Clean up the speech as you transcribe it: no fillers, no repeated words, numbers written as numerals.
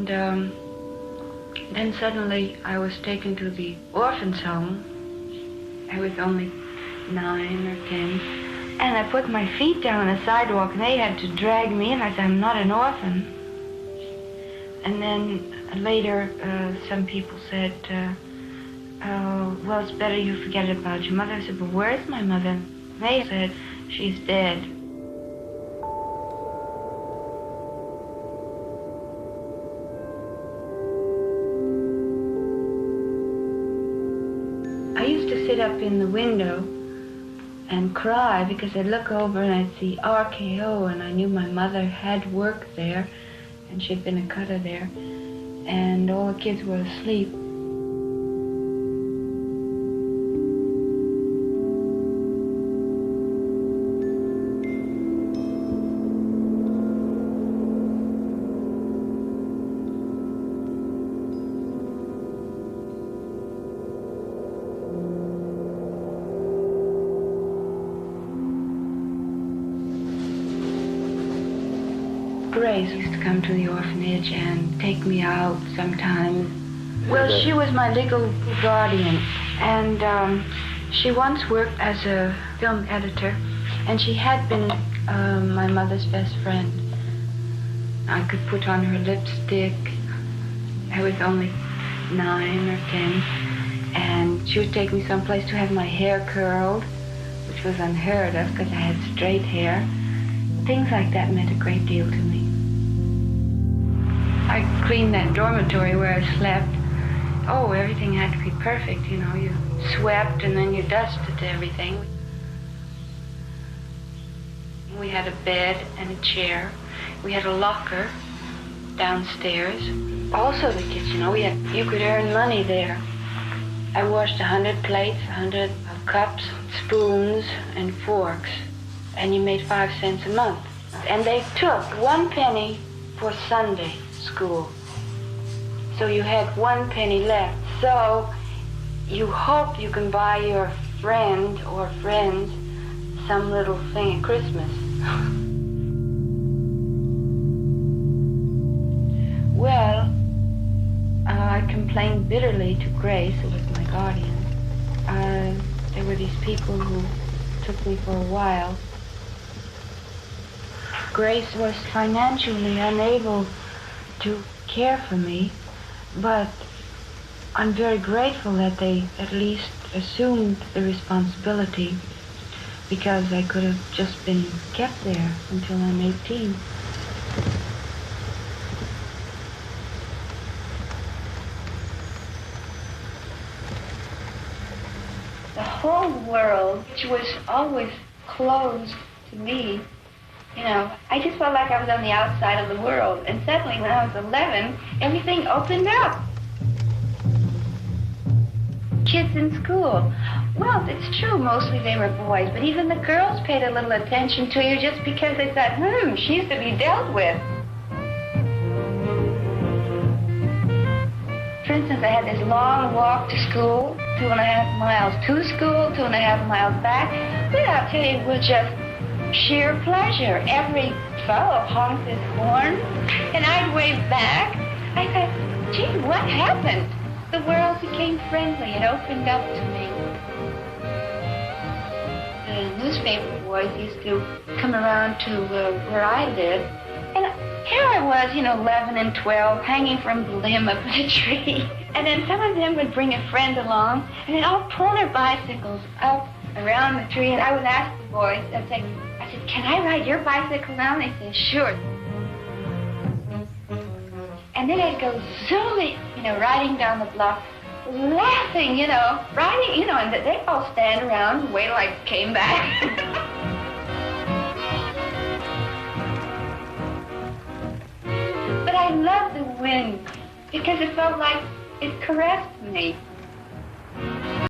And then suddenly I was taken to the orphan's home. I was only 9 or 10. And I put my feet down on the sidewalk, and they had to drag me in. I said, I'm not an orphan. And then later, some people said, well, it's better you forget about your mother. I said, but where's my mother? They said, she's dead. I used to sit up in the window and cry because I'd look over and I'd see RKO, and I knew my mother had worked there, and she'd been a cutter there, and all the kids were asleep. Grace used to come to the orphanage and take me out sometimes. Well, she was my legal guardian, and she once worked as a film editor, and she had been my mother's best friend. I could put on her lipstick. I was only 9 or 10, and she would take me someplace to have my hair curled, which was unheard of because I had straight hair. Things like that meant a great deal to me. I cleaned that dormitory where I slept. Oh, everything had to be perfect, you know. You swept and then you dusted everything. We had a bed and a chair. We had a locker downstairs. Also the kitchen, you could earn money there. I washed 100 plates, 100 cups, spoons, and forks, and you made 5 cents a month. And they took 1 penny for Sunday school. So you had 1 penny left. So you hope you can buy your friend or friends some little thing at Christmas. Well, I complained bitterly to Grace, who was my guardian. There were these people who took me for a while. Grace was financially unable to care for me, but I'm very grateful that they at least assumed the responsibility, because I could have just been kept there until I'm 18. The whole world, which was always closed to me, I just felt like I was on the outside of the world. And suddenly, when I was 11, everything opened up. Kids in school. Well, it's true, mostly they were boys, but even the girls paid a little attention to you just because they thought, she's to be dealt with. For instance, I had this long walk to school, 2.5 miles to school, 2.5 miles back. Well, I'll tell you, it was just sheer pleasure. Every fellow honked his horn, and I'd wave back. I thought, gee, what happened? The world became friendly. It opened up to me. The newspaper boys used to come around to where I lived, and here I was, 11 and 12, hanging from the limb of a tree. And then some of them would bring a friend along, and they'd all pull their bicycles up around the tree, and I would ask the boys, I said, can I ride your bicycle now? And they said, sure. And then I'd go zooming, riding down the block, laughing, riding, and they'd all stand around and wait till I came back. But I loved the wind because it felt like it caressed me.